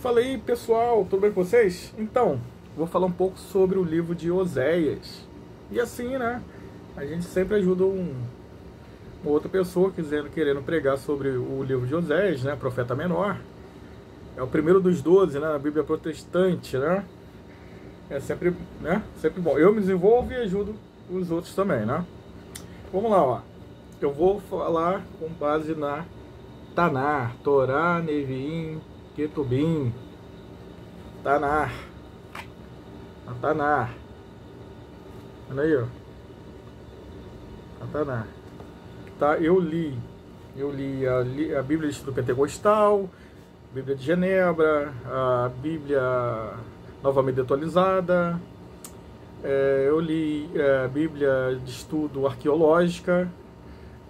Fala aí, pessoal, tudo bem com vocês? Então, vou falar um pouco sobre o livro de Oséias. E assim, né, a gente sempre ajuda uma outra pessoa querendo pregar sobre o livro de Oséias, né, profeta menor. É o primeiro dos 12, né, na Bíblia protestante, né? É sempre, né, sempre bom. Eu me desenvolvo e ajudo os outros também, né? Vamos lá, ó. Eu vou falar com base na Tanar, Torá, Neviim, Ketubim, Tanar, a Tanar, olha aí, ó, a Tanar, tá? Eu li a Bíblia de Estudo Pentecostal, a Bíblia de Genebra, a Bíblia novamente atualizada, eu li a Bíblia de Estudo Arqueológica,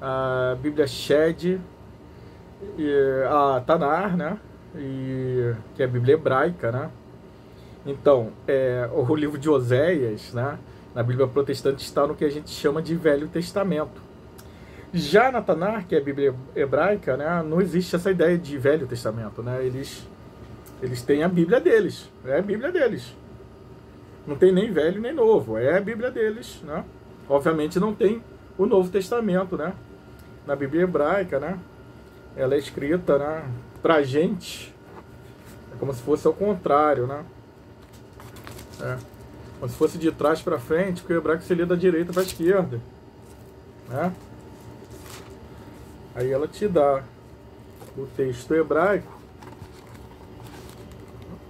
a Bíblia Shed, a Tanar, né? Que é a Bíblia hebraica, né? Então, o livro de Oséias, né, na Bíblia protestante, está no que a gente chama de Velho Testamento. Já na Tanar, que é a Bíblia hebraica, né, não existe essa ideia de Velho Testamento, né? Eles têm a Bíblia deles, é a Bíblia deles. Não tem nem Velho nem Novo, é a Bíblia deles, né? Obviamente não tem o Novo Testamento, né? Na Bíblia hebraica, né? Ela é escrita, né, pra gente, é como se fosse ao contrário, né? Como se fosse de trás para frente, porque o hebraico se lê da direita para a esquerda, né? Aí ela te dá o texto hebraico,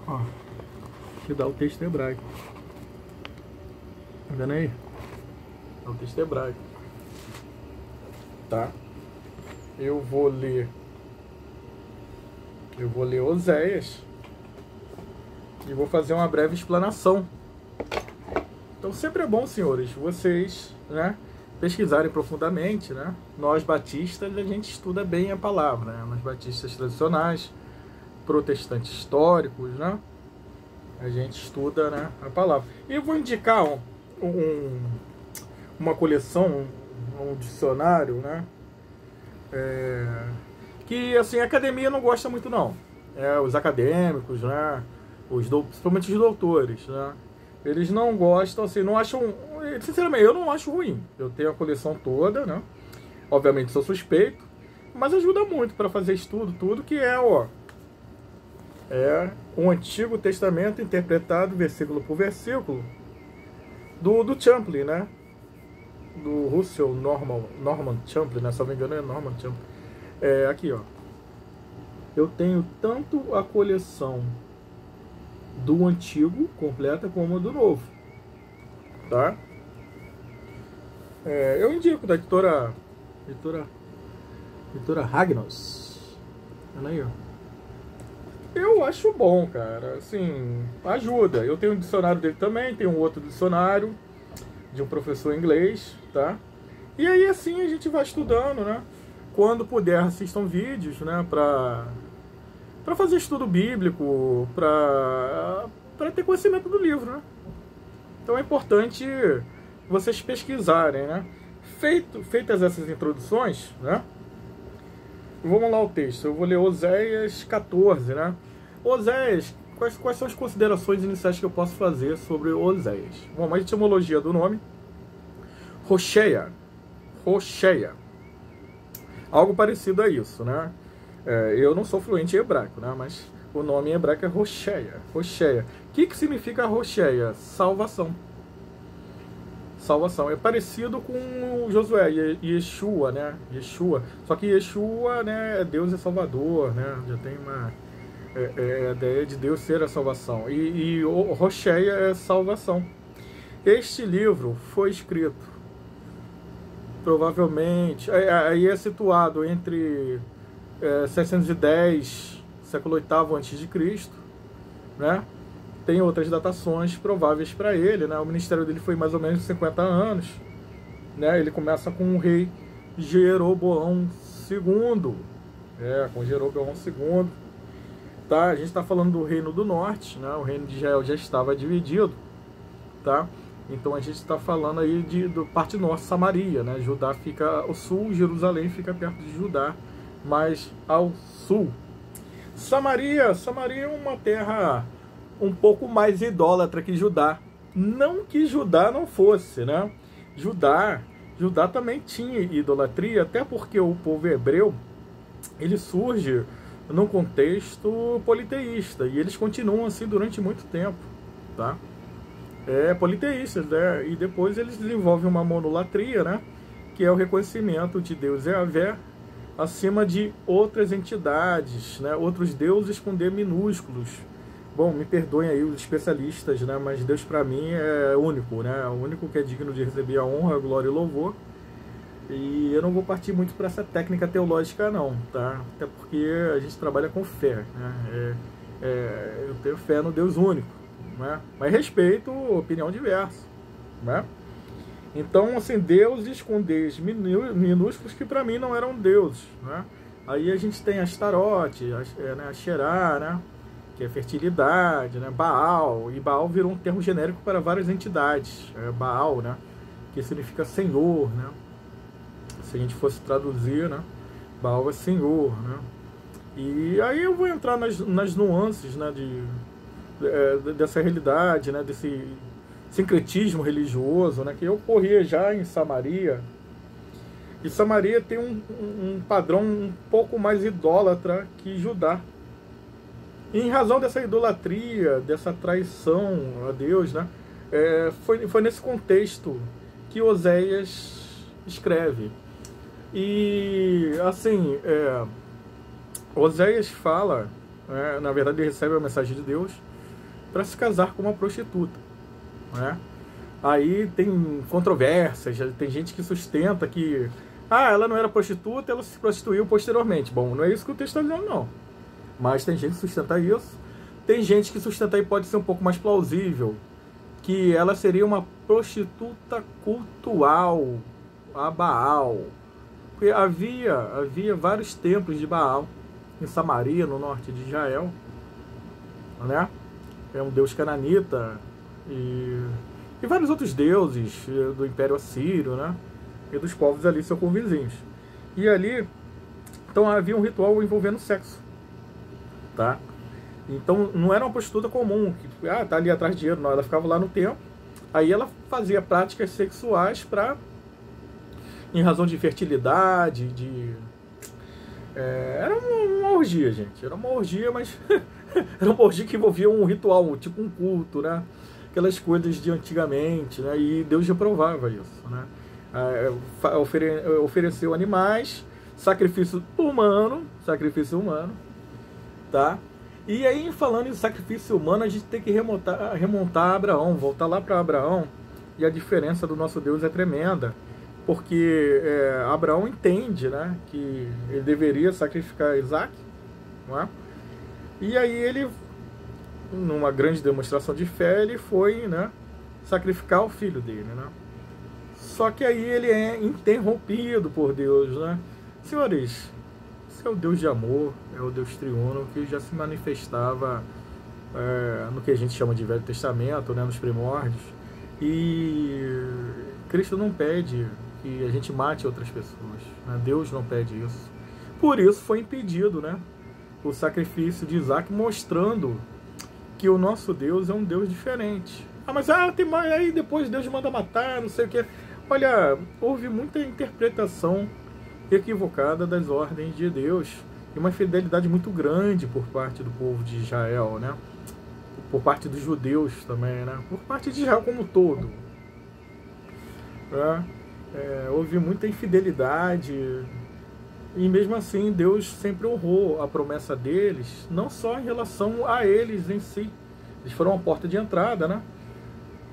ó, te dá o texto hebraico, tá vendo aí? É o texto hebraico, tá? Eu vou ler Oséias e vou fazer uma breve explanação. Então sempre é bom, senhores, vocês, né, pesquisarem profundamente, né? Nós batistas, a gente estuda bem a palavra, né? Nós batistas tradicionais, protestantes históricos, né? A gente estuda, né, a palavra. E eu vou indicar uma coleção, um dicionário, né? Que assim a academia não gosta muito não. Os acadêmicos, né? Principalmente os doutores, né? Eles não gostam, assim, não acham. Sinceramente, eu não acho ruim. Eu tenho a coleção toda, né? Obviamente sou suspeito, mas ajuda muito para fazer estudo, tudo que é um Antigo Testamento interpretado versículo por versículo do Champlin, né? Do Russell Norman Champlin, né? Se não me engano é Norman Champlin. Aqui, ó. Eu tenho tanto a coleção do Antigo completa como do Novo, tá? Eu indico da editora Ragnos. Olha aí, ó. Eu acho bom, cara. Assim, ajuda. Eu tenho um dicionário dele também, tem um outro dicionário de um professor inglês, tá? E aí assim a gente vai estudando, né? Quando puder, assistam vídeos, né? Para fazer estudo bíblico, para ter conhecimento do livro, né? Então é importante vocês pesquisarem, né? Feitas essas introduções, né? Vamos lá ao texto. Eu vou ler Oséias 14, né? Oséias, quais são as considerações iniciais que eu posso fazer sobre Oséias? Bom, a etimologia do nome, Rocheia. Algo parecido a isso, né? Eu não sou fluente em hebraico, né? Mas o nome em hebraico é Rocheia. O que significa Rocheia? Salvação. Salvação. É parecido com Josué, Yeshua, né? Yeshua. Só que Yeshua, né, Deus é Salvador, né? Já tem uma a ideia de Deus ser a salvação. E o Rocheia é salvação. Este livro foi escrito provavelmente, aí é situado entre 610, século VIII a.C., né? Tem outras datações prováveis para ele, né? O ministério dele foi mais ou menos 50 anos, né? Ele começa com o rei Jeroboão II, com Jeroboão II, tá? A gente está falando do reino do norte, né? O reino de Israel já estava dividido, tá? Então a gente está falando aí do parte norte, Samaria, né? Judá fica ao sul, Jerusalém fica perto de Judá, mais ao sul. Samaria é uma terra um pouco mais idólatra que Judá. Não que Judá não fosse, né? Judá também tinha idolatria, até porque o povo hebreu, ele surge num contexto politeísta, e eles continuam assim durante muito tempo, tá? Politeístas, né? E depois eles desenvolvem uma monolatria, né? Que é o reconhecimento de Deus Yahvé acima de outras entidades, né? Outros deuses com D minúsculos. Bom, me perdoem aí os especialistas, né? Mas Deus para mim é único, né? O único que é digno de receber a honra, a glória e o louvor. E eu não vou partir muito para essa técnica teológica não, tá? Até porque a gente trabalha com fé, né? Eu tenho fé no Deus único, né? Mas respeito opinião diversa, né? Então, assim, deuses com Ds minúsculos que para mim não eram deuses, né? Aí a gente tem Astarote, a Xerá, né? Que é fertilidade, né? Baal, e Baal virou um termo genérico para várias entidades. Baal, né? Que significa Senhor, né? Se a gente fosse traduzir, né? Baal é Senhor, né? E aí eu vou entrar nas nuances, né? Dessa realidade, né? Desse sincretismo religioso, né? Que ocorria já em Samaria. E Samaria tem um padrão um pouco mais idólatra que Judá. E em razão dessa idolatria, dessa traição a Deus, né? Foi nesse contexto que Oséias escreve. E assim, Oséias fala, na verdade ele recebe a mensagem de Deus para se casar com uma prostituta, né? Aí tem controvérsias, tem gente que sustenta que ela não era prostituta, ela se prostituiu posteriormente. Bom, não é isso que o texto está dizendo, não. Mas tem gente que sustenta isso. Tem gente que sustenta, e pode ser um pouco mais plausível, que ela seria uma prostituta cultual a Baal. Porque havia vários templos de Baal em Samaria, no norte de Israel, né? É um deus cananita e vários outros deuses do Império Assírio, né? E dos povos ali circunvizinhos. E ali, então havia um ritual envolvendo sexo, tá? Então não era uma prostituta comum, que tá ali atrás de dinheiro, não, ela ficava lá no templo, aí ela fazia práticas sexuais em razão de fertilidade, era uma orgia, gente, era uma orgia, mas era uma orgia que envolvia um ritual, tipo um culto, né? Aquelas coisas de antigamente, né? E Deus reprovava isso, né? Ofereceu animais, sacrifício humano, tá? E aí, falando em sacrifício humano, a gente tem que remontar a Abraão, voltar lá para Abraão, e a diferença do nosso Deus é tremenda, porque Abraão entende, né, que ele deveria sacrificar Isaac, não é? E aí ele, numa grande demonstração de fé, ele foi, né, sacrificar o filho dele, né? Só que aí ele é interrompido por Deus, né? Senhores, esse é o Deus de amor, é o Deus triuno que já se manifestava no que a gente chama de Velho Testamento, né, nos primórdios. E Cristo não pede que a gente mate outras pessoas, né? Deus não pede isso. Por isso foi impedido, né, o sacrifício de Isaac, mostrando que o nosso Deus é um Deus diferente. Mas tem mais, aí depois Deus manda matar, não sei o que. Olha, houve muita interpretação equivocada das ordens de Deus e uma fidelidade muito grande por parte do povo de Israel, né? Por parte dos judeus também, né? Por parte de Israel como um todo, né? Houve muita infidelidade e mesmo assim Deus sempre honrou a promessa deles, não só em relação a eles em si. Eles foram a porta de entrada, né?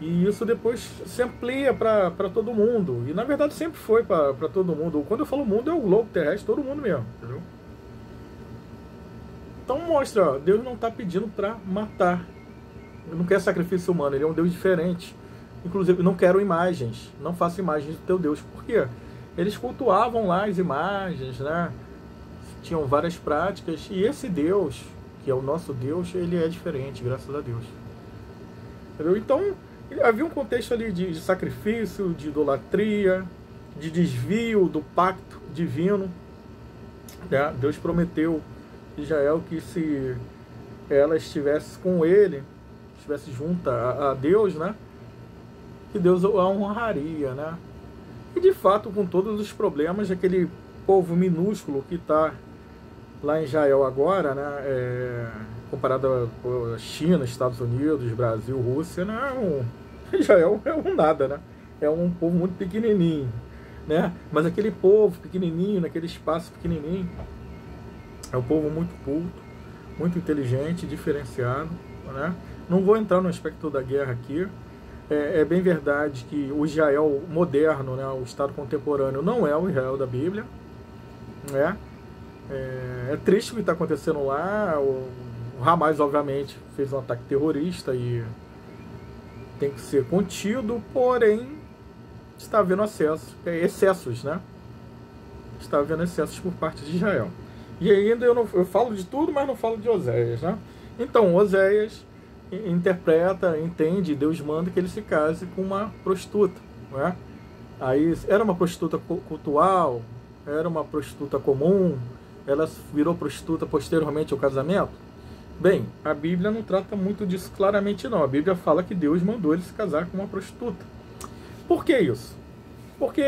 E isso depois se amplia para todo mundo. E na verdade sempre foi para todo mundo. Quando eu falo mundo, é o globo terrestre, todo mundo mesmo, entendeu? Então mostra, Deus não está pedindo para matar. Ele não quer sacrifício humano, ele é um Deus diferente. Inclusive, não quero imagens, não faço imagens do teu Deus. Por quê? Eles cultuavam lá as imagens, né? Tinham várias práticas. E esse Deus, que é o nosso Deus, ele é diferente, graças a Deus. Entendeu? Então, havia um contexto ali de sacrifício, de idolatria, de desvio do pacto divino, né? Deus prometeu Israel que se ela estivesse com ele, estivesse junta a Deus, né? Que Deus a honraria, né? E de fato, com todos os problemas daquele povo minúsculo que está lá em Israel agora, né? Comparado a China, Estados Unidos, Brasil, Rússia, né? Israel é um nada, né? É um povo muito pequenininho, né? Mas aquele povo pequenininho, naquele espaço pequenininho, é um povo muito culto, muito inteligente, diferenciado, né? Não vou entrar no aspecto da guerra aqui. É bem verdade que o Israel moderno, né, o Estado contemporâneo, não é o Israel da Bíblia, né? É triste o que está acontecendo lá. O Hamas, obviamente, fez um ataque terrorista e tem que ser contido, porém está havendo excessos, né? Está havendo excessos por parte de Israel. E ainda eu falo de tudo, mas não falo de Oséias, né? Então, Oséias interpreta, entende, Deus manda que ele se case com uma prostituta, não é? Aí era uma prostituta cultual, era uma prostituta comum, ela virou prostituta posteriormente ao casamento? Bem, a Bíblia não trata muito disso claramente não. A Bíblia fala que Deus mandou ele se casar com uma prostituta. Por que isso? Porque,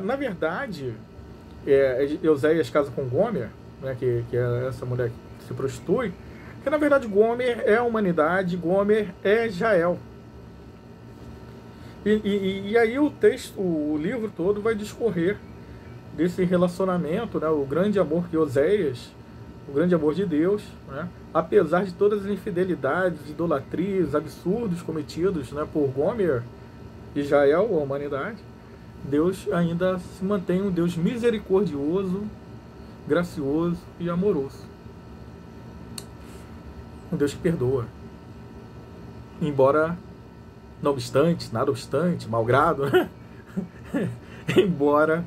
na verdade, Oséias casa com Gomer, né, que é essa mulher que se prostitui, que na verdade Gomer é a humanidade, Gomer é Israel. E aí o livro todo vai discorrer desse relacionamento, né, o grande amor que Oséias, o grande amor de Deus, né, apesar de todas as infidelidades, idolatrias, absurdos cometidos, né, por Gomer, Israel, a humanidade, Deus ainda se mantém um Deus misericordioso, gracioso e amoroso. Um Deus que perdoa. Embora, não obstante, nada obstante, malgrado, né? embora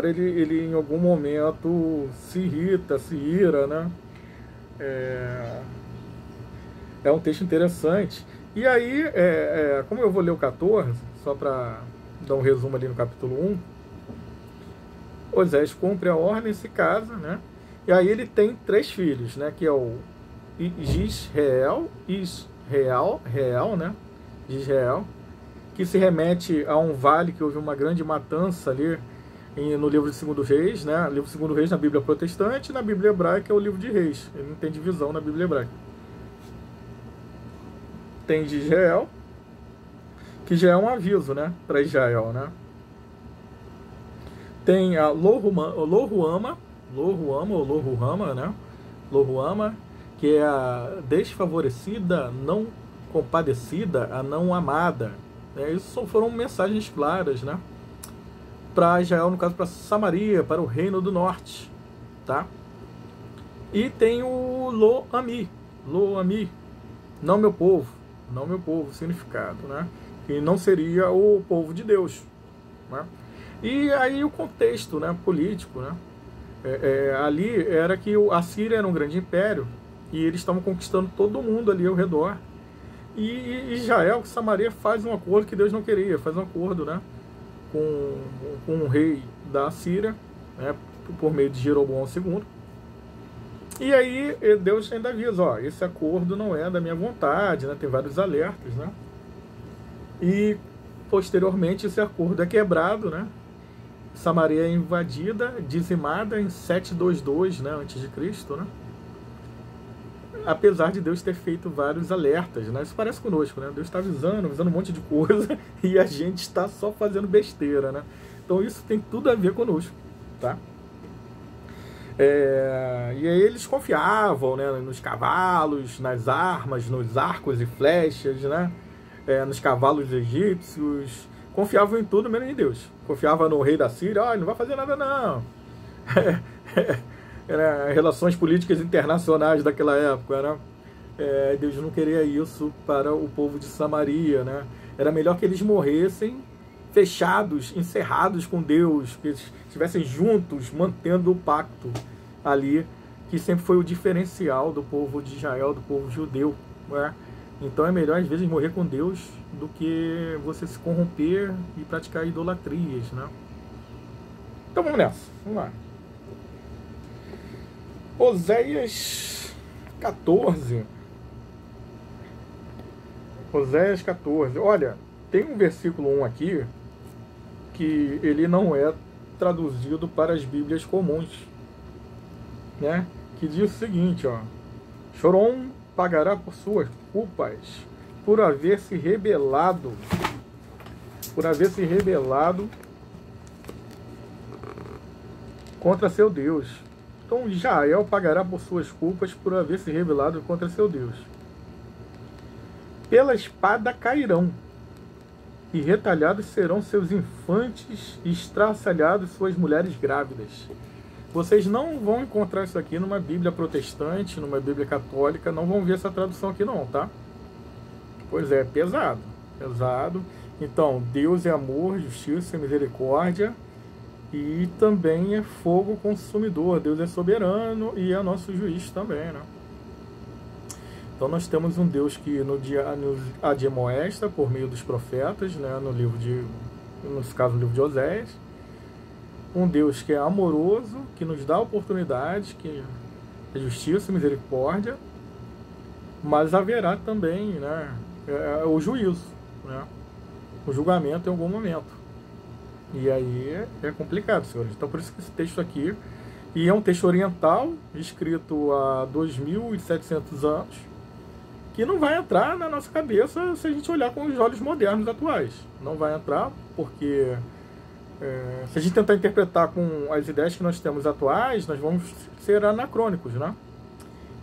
ele em algum momento se irrita, se ira, né? É um texto interessante. E aí, como eu vou ler o 14, só para dar um resumo ali no capítulo 1, Oséias cumpre a ordem e se casa, né? E aí ele tem 3 filhos, né? Que é o Israel, né? Israel, que se remete a um vale que houve uma grande matança ali no livro de 2 Reis, né? O livro de 2 Reis na Bíblia protestante, na Bíblia hebraica é o livro de Reis. Ele não tem divisão na Bíblia hebraica. Tem de Israel, que já é um aviso, né? Para Israel, né? Tem a Loruama, né? Loruama, que é a desfavorecida, não compadecida, a não amada. Isso foram mensagens claras, né? Para Israel, no caso, para Samaria, para o reino do norte, tá? E tem o Lo-Ami, não meu povo, significado, né? Que não seria o povo de Deus, né? E aí o contexto, né, político, né? Ali era que a Síria era um grande império e eles estavam conquistando todo mundo ali ao redor. E Israel, que Samaria, faz um acordo que Deus não queria, faz um acordo, né, com o rei da Síria, né, por meio de Jeroboão II. E aí Deus ainda avisa, ó, esse acordo não é da minha vontade, né, tem vários alertas, né? E posteriormente esse acordo é quebrado, né? Samaria é invadida, dizimada em 722, né, antes de Cristo, né? Apesar de Deus ter feito vários alertas, né? Isso parece conosco, né? Deus está avisando um monte de coisa e a gente está só fazendo besteira, né? Então isso tem tudo a ver conosco, tá? E aí eles confiavam, né, nos cavalos, nas armas, nos arcos e flechas, né? Nos cavalos egípcios. Confiavam em tudo menos em Deus. Confiava no rei da Síria, ele não vai fazer nada não. Relações políticas internacionais daquela época, né? Deus não queria isso para o povo de Samaria, né? Era melhor que eles morressem fechados, encerrados com Deus, que eles estivessem juntos, mantendo o pacto ali, que sempre foi o diferencial do povo de Israel, do povo judeu, né? Então é melhor às vezes morrer com Deus do que você se corromper e praticar idolatrias, né? Então vamos nessa, vamos lá. Oséias 14. Oséias 14. Olha, tem um versículo 1 aqui que ele não é traduzido para as Bíblias comuns, né? Que diz o seguinte, ó: Chorom pagará por suas culpas, por haver se rebelado contra seu Deus. Então Israel pagará por suas culpas, por haver se rebelado contra seu Deus. Pela espada cairão, e retalhados serão seus infantes, e estraçalhados suas mulheres grávidas. Vocês não vão encontrar isso aqui numa Bíblia protestante, numa Bíblia católica, não vão ver essa tradução aqui não, tá? Pois é, pesado. Então, Deus é amor, justiça e misericórdia, e também é fogo consumidor. Deus é soberano e é nosso juiz também, né? Então nós temos um Deus que nos admoesta por meio dos profetas, né, nesse caso no livro de Oséias. Um Deus que é amoroso, que nos dá oportunidades, que é justiça e misericórdia, mas haverá também, né, o juízo, né, o julgamento em algum momento. E aí é complicado, senhores. Então por isso que esse texto aqui, e é um texto oriental, escrito há 2.700 anos, que não vai entrar na nossa cabeça se a gente olhar com os olhos modernos atuais. Não vai entrar porque se a gente tentar interpretar com as ideias que nós temos atuais, nós vamos ser anacrônicos, né?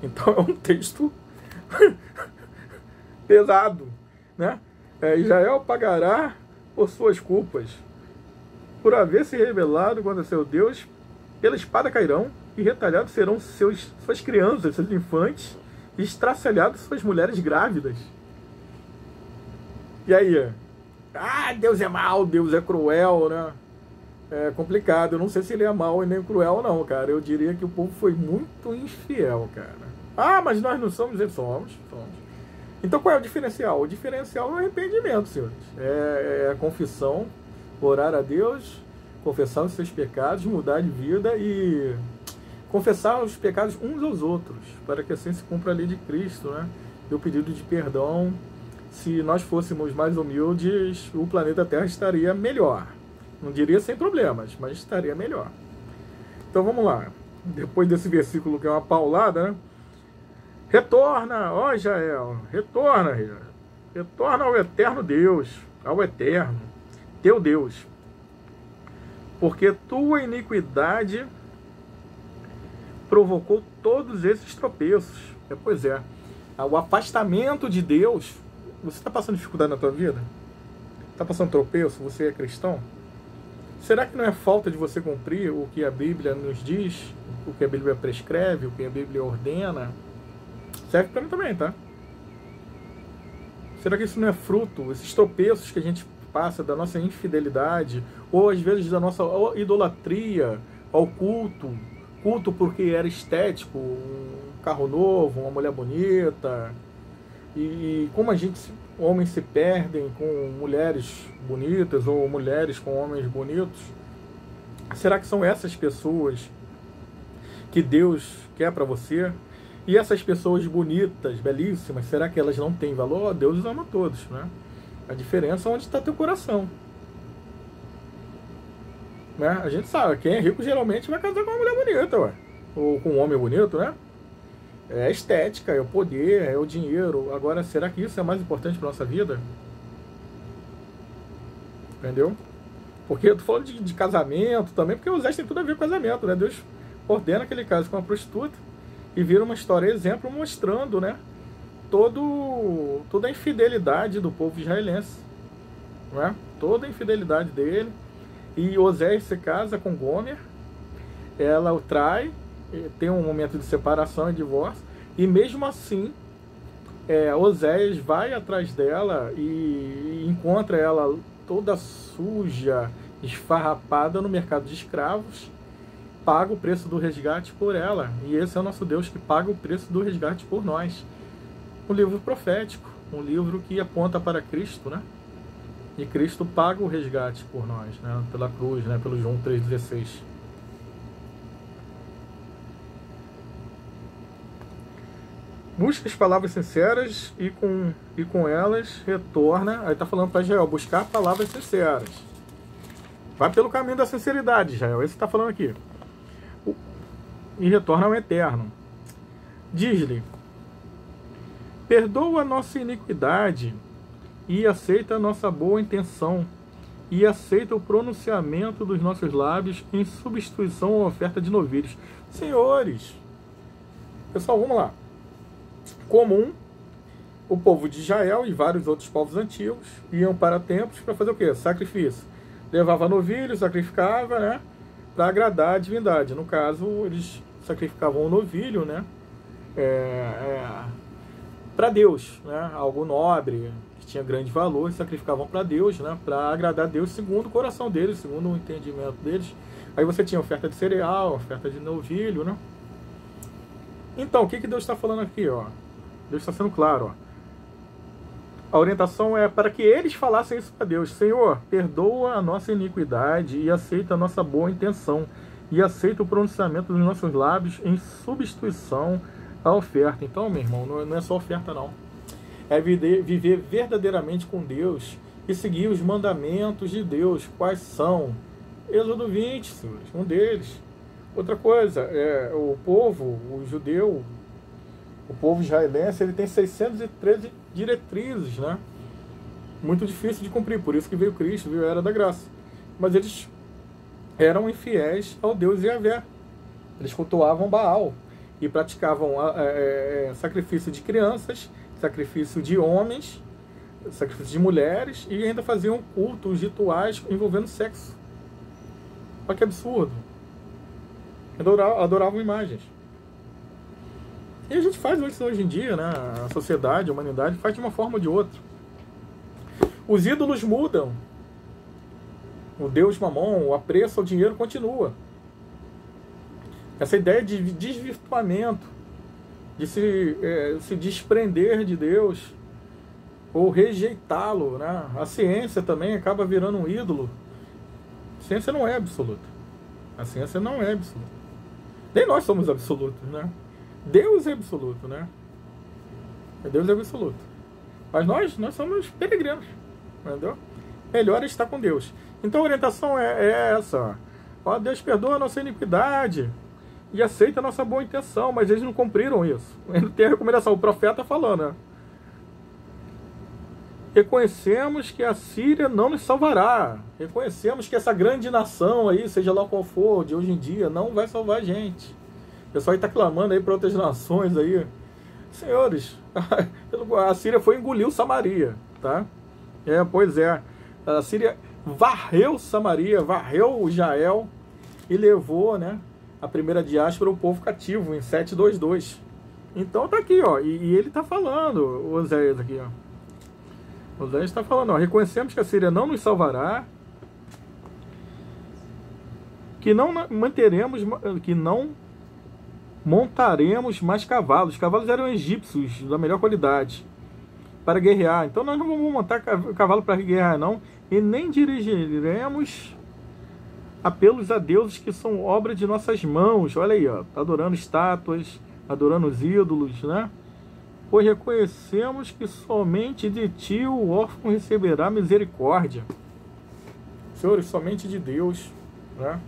Então é um texto pesado, né? Israel pagará por suas culpas, por haver se rebelado contra seu Deus. Pela espada cairão, e retalhados serão suas crianças, seus infantes, e estraçalhados suas mulheres grávidas. E aí? Deus é mau, Deus é cruel, né? É complicado. Eu não sei se ele é mau e nem cruel, não, cara. Eu diria que o povo foi muito infiel, cara. Mas nós não somos, somos. Então qual é o diferencial? O diferencial é o arrependimento, senhores. É a confissão, orar a Deus, confessar os seus pecados, mudar de vida e confessar os pecados uns aos outros, para que assim se cumpra a lei de Cristo, né? E o pedido de perdão. Se nós fôssemos mais humildes, o planeta Terra estaria melhor. Não diria sem problemas, mas estaria melhor. Então vamos lá. Depois desse versículo que é uma paulada, né? Retorna, ó Israel, retorna ao eterno Deus, ao eterno, teu Deus. Porque tua iniquidade provocou todos esses tropeços. Pois é, o afastamento de Deus. Você está passando dificuldade na tua vida? Está passando tropeço? Você é cristão? Será que não é falta de você cumprir o que a Bíblia nos diz, o que a Bíblia prescreve, o que a Bíblia ordena? Serve para mim também, tá? Será que isso não é fruto, esses tropeços que a gente passa da nossa infidelidade, ou às vezes da nossa idolatria ao culto porque era estético, um carro novo, uma mulher bonita, e como homens se perdem com mulheres bonitas ou mulheres com homens bonitos? Será que são essas pessoas que Deus quer para você? E essas pessoas bonitas, belíssimas, será que elas não têm valor? Deus os ama todos, né? A diferença é onde está teu coração. Né? A gente sabe, quem é rico geralmente vai casar com uma mulher bonita, ué. Ou com um homem bonito, né? É a estética, é o poder, é o dinheiro. Agora, será que isso é mais importante para nossa vida? Entendeu? Porque eu tô falando de casamento também, porque os tem tudo a ver com casamento, né? Deus ordena que ele case com uma prostituta e vira uma história exemplo mostrando, né? Toda a infidelidade do povo israelense, né? Toda a infidelidade dele. E Oséias se casa com Gomer, ela o trai, tem um momento de separação e divórcio, e mesmo assim Oséias vai atrás dela e encontra ela toda suja, esfarrapada no mercado de escravos, paga o preço do resgate por ela. E esse é o nosso Deus que paga o preço do resgate por nós. Um livro profético, um livro que aponta para Cristo, né? E Cristo paga o resgate por nós, né? Pela cruz, né? Pelo João 3,16. Busca as palavras sinceras e com elas retorna. Aí está falando para Israel, buscar palavras sinceras. Vai pelo caminho da sinceridade, Israel. Esse está falando aqui. E retorna ao Eterno. Diz-lhe, perdoa a nossa iniquidade e aceita a nossa boa intenção e aceita o pronunciamento dos nossos lábios em substituição à oferta de novilhos. Senhores, pessoal, vamos lá. Comum, o povo de Israel e vários outros povos antigos iam para templos para fazer o quê? Sacrifício. Levava novilho, sacrificava, né? Para agradar a divindade. No caso, eles sacrificavam o novilho, né? Para Deus, né? Algo nobre, que tinha grande valor, e sacrificavam para Deus, né? Para agradar a Deus segundo o coração deles, segundo o entendimento deles. Aí você tinha oferta de cereal, oferta de novilho, né? Então, o que Deus está falando aqui, ó? Deus está sendo claro, ó. A orientação é para que eles falassem isso para Deus. Senhor, perdoa a nossa iniquidade e aceita a nossa boa intenção e aceita o pronunciamento dos nossos lábios em substituição à oferta. Então, meu irmão, não é só oferta, não. É viver verdadeiramente com Deus e seguir os mandamentos de Deus. Quais são? Êxodo 20, senhores, um deles. Outra coisa, o povo, o judeu, o povo israelense, ele tem 613 diretrizes, né? Muito difícil de cumprir, por isso que veio Cristo, veio a Era da Graça. Mas eles eram infiéis ao Deus Yahvé. Eles cultuavam Baal e praticavam sacrifício de crianças, sacrifício de homens, sacrifício de mulheres e ainda faziam cultos, rituais envolvendo sexo. Olha que absurdo. Adoravam imagens. E a gente faz isso hoje em dia, né? A sociedade, a humanidade faz de uma forma ou de outra. Os ídolos mudam. O Deus Mamon, o apreço ao dinheiro continua. Essa ideia de desvirtuamento, de se desprender de Deus ou rejeitá-lo, né? A ciência também acaba virando um ídolo. A ciência não é absoluta. A ciência não é absoluta. Nem nós somos absolutos, né? Deus é absoluto, né? Deus é absoluto. Mas nós somos peregrinos, entendeu? Melhor é estar com Deus. Então a orientação é essa. Ó, Deus perdoa a nossa iniquidade e aceita a nossa boa intenção, mas eles não cumpriram isso. Ele tem a recomendação, o profeta falando, né? Reconhecemos que a Síria não nos salvará. Reconhecemos que essa grande nação aí, seja lá qual for, de hoje em dia, não vai salvar a gente. O pessoal está clamando aí para outras nações aí. Senhores, a Síria foi engoliu Samaria, tá? Pois é. A Síria varreu Samaria, varreu Israel e levou, né, a primeira diáspora, o povo cativo, em 722. Então tá aqui, ó. E ele tá falando, o Oséias aqui, ó. Oséias está falando, ó, reconhecemos que a Síria não nos salvará, que não montaremos mais cavalos. Os cavalos eram egípcios, da melhor qualidade, para guerrear. Então nós não vamos montar cavalo para guerrear, não. E nem dirigiremos apelos a deuses que são obra de nossas mãos. Olha aí, ó, tá adorando estátuas, adorando os ídolos, né? Pois reconhecemos que somente de ti o órfão receberá misericórdia. Senhores, somente de Deus, né,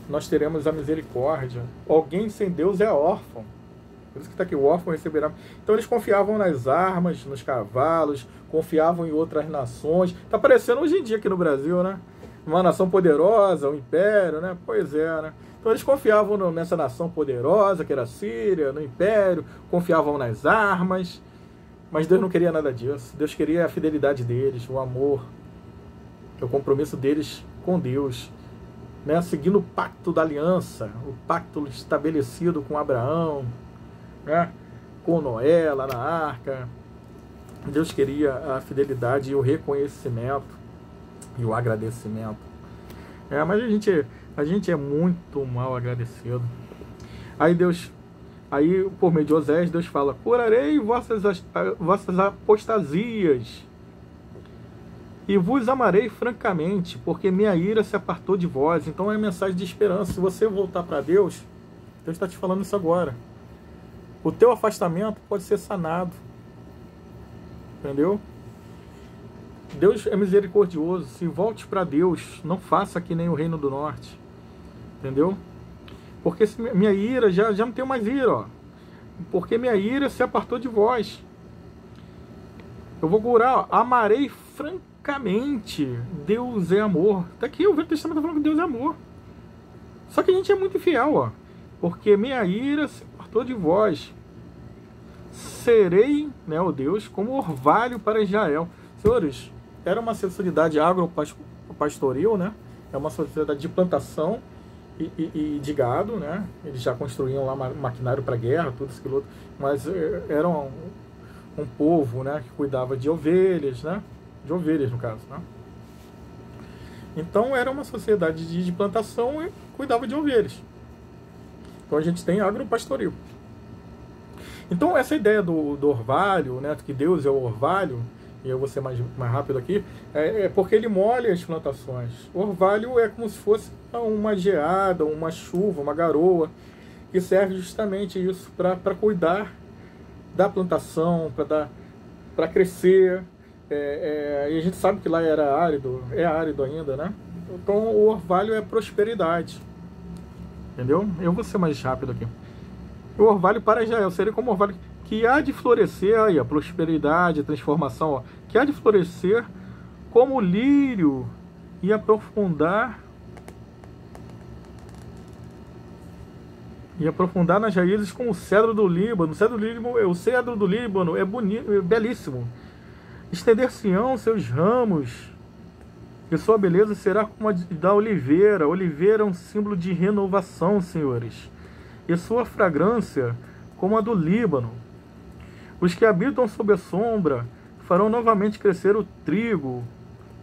nós teremos a misericórdia. Alguém sem Deus é órfão. Por isso que está aqui, o órfão receberá. Então eles confiavam nas armas, nos cavalos, confiavam em outras nações. Está aparecendo hoje em dia aqui no Brasil, né? Uma nação poderosa, um império, né? Pois é, né? Então eles confiavam nessa nação poderosa, que era a Síria, no império, confiavam nas armas, mas Deus não queria nada disso. Deus queria a fidelidade deles, o amor, o compromisso deles com Deus, né? Seguindo o pacto da aliança, o pacto estabelecido com Abraão, né? Com Noé lá na arca. Deus queria a fidelidade e o reconhecimento e o agradecimento. Mas a gente é muito mal agradecido. Aí por meio de Oséias, Deus fala: curarei vossas apostasias e vos amarei francamente, porque minha ira se apartou de vós. Então é mensagem de esperança. Se você voltar para Deus, Deus está te falando isso agora. O teu afastamento pode ser sanado. Entendeu? Deus é misericordioso. Se volte para Deus, não faça que nem o Reino do Norte. Entendeu? Porque minha ira, já não tenho mais ira, ó. Porque minha ira se apartou de vós. Eu vou curar, ó. Amarei francamente. Deus é amor. Tá aqui o Velho Testamento tá falando que Deus é amor. Só que a gente é muito infiel, ó. Porque minha ira se apartou de vós. Serei, né, ó Deus, como orvalho para Israel. Senhores, era uma sociedade agropastoril, né? É uma sociedade de plantação e de gado, né? Eles já construíam lá maquinário para guerra, tudo isso, aquilo, mas era um povo, né, que cuidava de ovelhas, né? De ovelhas, no caso, né? Então era uma sociedade de plantação e cuidava de ovelhas. Então a gente tem agropastoril. Então essa ideia do orvalho, né, que Deus é o orvalho, e eu vou ser mais rápido aqui, é porque ele molha as plantações. O orvalho é como se fosse uma geada, uma chuva, uma garoa, que serve justamente isso para cuidar da plantação, para crescer. E a gente sabe que lá era árido, é árido ainda, né? Então o orvalho é prosperidade. Entendeu? Eu vou ser mais rápido aqui. O orvalho para Israel seria como o orvalho que há de florescer, aí a prosperidade, a transformação, ó, que há de florescer como o lírio e aprofundar nas raízes como o cedro do Líbano. O cedro do Líbano é bonito, é belíssimo. Estender-se-ão seus ramos, e sua beleza será como a da oliveira. A oliveira é um símbolo de renovação, senhores, e sua fragrância como a do Líbano. Os que habitam sob a sombra farão novamente crescer o trigo,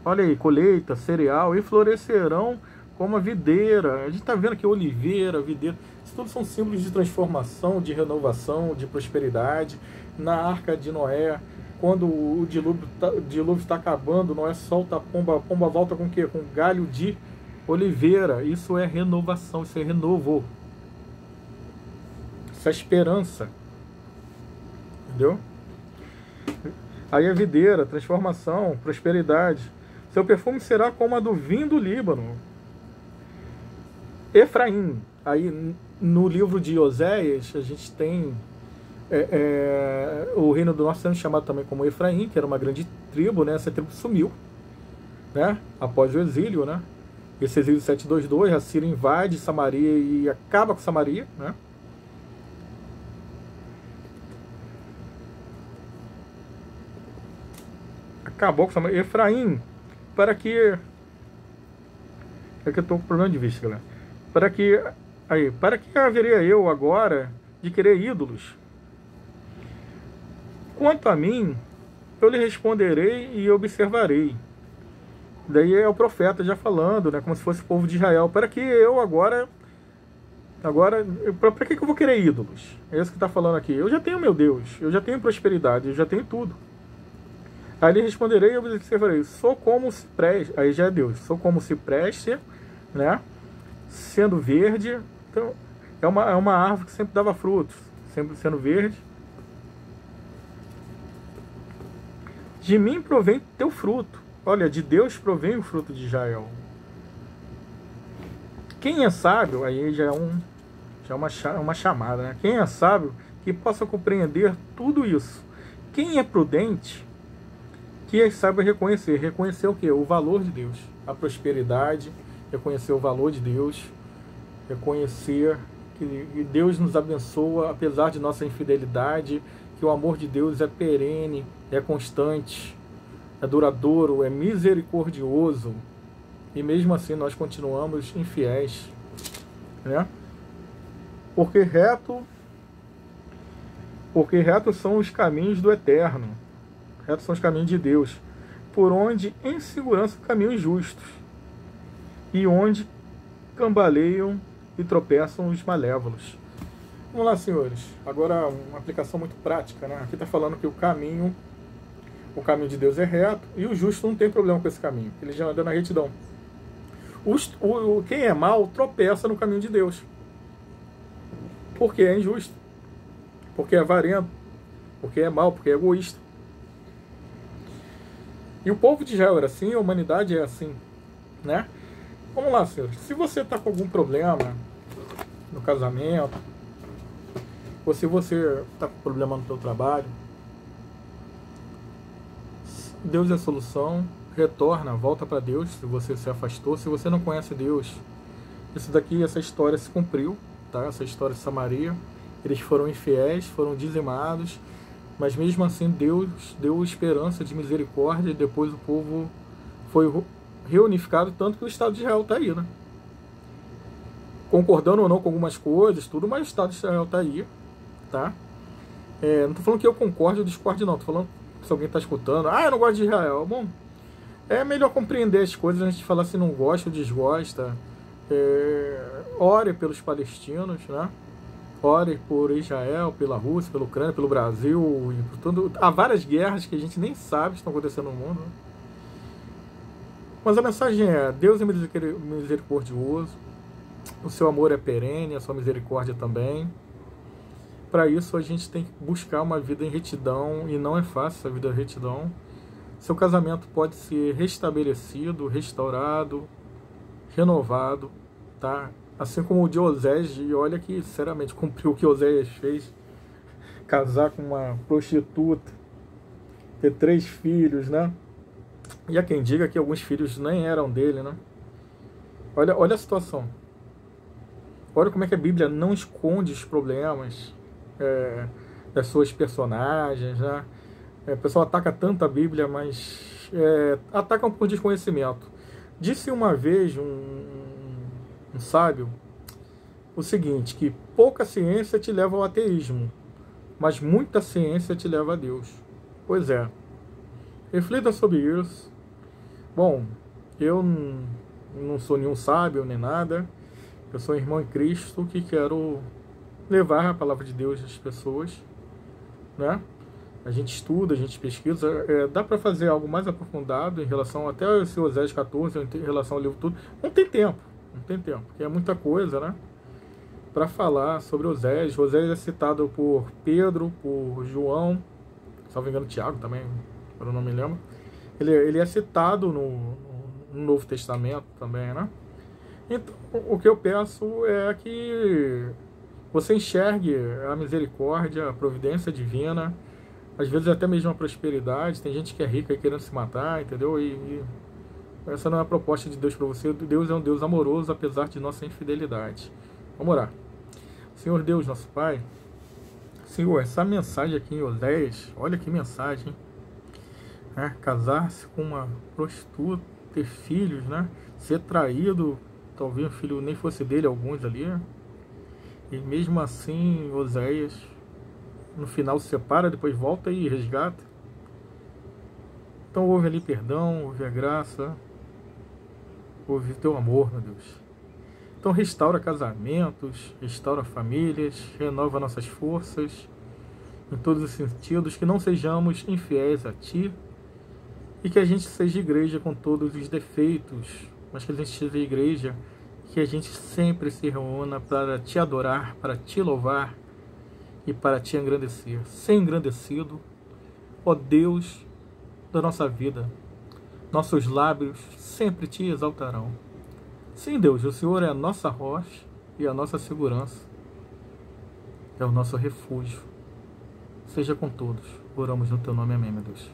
olha aí, colheita, cereal, e florescerão como a videira. A gente está vendo aqui oliveira, videira, isso tudo são símbolos de transformação, de renovação, de prosperidade. Na Arca de Noé, quando o dilúvio está acabando, Noé solta a pomba volta com o quê? Com galho de oliveira. Isso é renovação, isso é renovo. Isso é esperança. Entendeu? Aí a videira, transformação, prosperidade. Seu perfume será como a do vinho do Líbano. Efraim. Aí no livro de Oséias a gente tem o reino do norte sendo chamado também como Efraim, que era uma grande tribo, né? Essa tribo sumiu, né? Após o exílio, né? Esse exílio 722, a Síria invade Samaria e acaba com Samaria, né? Acabou com Samaria. Efraim, para que... É que eu estou com problema de vista, galera. Para que haveria eu agora de querer ídolos? Quanto a mim, eu lhe responderei e observarei. Daí é o profeta já falando, né, como se fosse o povo de Israel. Para que eu agora para que eu vou querer ídolos? É isso que está falando aqui. Eu já tenho meu Deus, eu já tenho prosperidade, eu já tenho tudo. Aí lhe responderei e observarei. Sou como o cipreste, aí já é Deus. Sou como o cipreste, né, sendo verde. Então, é uma árvore que sempre dava frutos, sempre sendo verde. De mim provém teu fruto. Olha, de Deus provém o fruto de Israel. Quem é sábio, aí já é uma chamada, né? Quem é sábio que possa compreender tudo isso. Quem é prudente que saiba reconhecer. Reconhecer o quê? O valor de Deus. A prosperidade, reconhecer o valor de Deus, reconhecer que Deus nos abençoa apesar de nossa infidelidade, que o amor de Deus é perene, é constante, é duradouro, é misericordioso, e mesmo assim nós continuamos infiéis, né? Porque retos são os caminhos do Eterno, retos são os caminhos de Deus, por onde em segurança caminhos justos, e onde cambaleiam e tropeçam os malévolos. Vamos lá, senhores. Agora uma aplicação muito prática, né? Aqui está falando que o caminho de Deus é reto e o justo não tem problema com esse caminho. Ele já anda na retidão. Quem é mau tropeça no caminho de Deus, porque é injusto. porque é avarento, porque é mau, porque é egoísta. E o povo de Israel era assim, a humanidade é assim, né? Vamos lá, senhores. Se você está com algum problema no casamento, ou se você está com problema no seu trabalho, Deus é a solução. Retorna, volta para Deus se você se afastou. Se você não conhece Deus, essa história se cumpriu, tá? Essa história de Samaria, eles foram infiéis, foram dizimados, mas mesmo assim Deus deu esperança de misericórdia, e depois o povo foi reunificado, tanto que o Estado de Israel está aí, né? Concordando ou não com algumas coisas, tudo, mas o Estado de Israel está aí, tá? Não estou falando que eu concorde ou discorde, não. Estou falando que se alguém está escutando, eu não gosto de Israel. Bom, é melhor compreender as coisas antes de falar se não gosta ou desgosta. Ore pelos palestinos, né? Ore por Israel, pela Rússia, pela Ucrânia, pelo Brasil, e por tudo. Há várias guerras que a gente nem sabe que estão acontecendo no mundo, né? Mas a mensagem é: Deus é misericordioso, o seu amor é perene, a sua misericórdia também. Para isso a gente tem que buscar uma vida em retidão, e não é fácil essa vida em retidão. Seu casamento pode ser restabelecido, restaurado, renovado, tá? Assim como o de Oséias, e olha que, sinceramente, cumpriu o que Oséias fez: casar com uma prostituta, ter 3 filhos, né? E há quem diga que alguns filhos nem eram dele, né? Olha a situação. Olha como é que a Bíblia não esconde os problemas das suas personagens, né? O pessoal ataca tanto a Bíblia, mas atacam por desconhecimento. Disse uma vez um sábio o seguinte, que pouca ciência te leva ao ateísmo, mas muita ciência te leva a Deus. Pois é. Reflita sobre isso. Bom, eu não sou nenhum sábio nem nada. Eu sou um irmão em Cristo que quero levar a palavra de Deus às pessoas, né? A gente estuda, a gente pesquisa. Dá para fazer algo mais aprofundado em relação até ao Oséias 14, em relação ao livro tudo. Não tem tempo, porque é muita coisa, né? Para falar sobre Oséias. Oséias é citado por Pedro, por João, salvo engano, Tiago também, eu não me lembro. Ele é citado no Novo Testamento também, né? Então, o que eu peço é que você enxergue a misericórdia, a providência divina, às vezes até mesmo a prosperidade. Tem gente que é rica e querendo se matar, entendeu? E essa não é a proposta de Deus para você. Deus é um Deus amoroso, apesar de nossa infidelidade. Vamos orar. Senhor Deus, nosso Pai, Senhor, essa mensagem aqui em Oséias, olha que mensagem, né? Casar-se com uma prostituta, ter filhos, né? Ser traído, talvez o filho nem fosse dele, alguns ali, né? E mesmo assim, Oséias, no final se separa, depois volta e resgata. Então houve ali perdão, houve a graça, houve o teu amor, meu Deus. Então restaura casamentos, restaura famílias, renova nossas forças, em todos os sentidos, que não sejamos infiéis a Ti, e que a gente seja igreja com todos os defeitos, mas que a gente seja igreja, que a gente sempre se reúna para Te adorar, para Te louvar e para Te engrandecer. Ser engrandecido, ó Deus da nossa vida, nossos lábios sempre Te exaltarão. Sim, Deus, o Senhor é a nossa rocha e a nossa segurança, é o nosso refúgio. Seja com todos. Oramos no Teu nome, amém, meu Deus.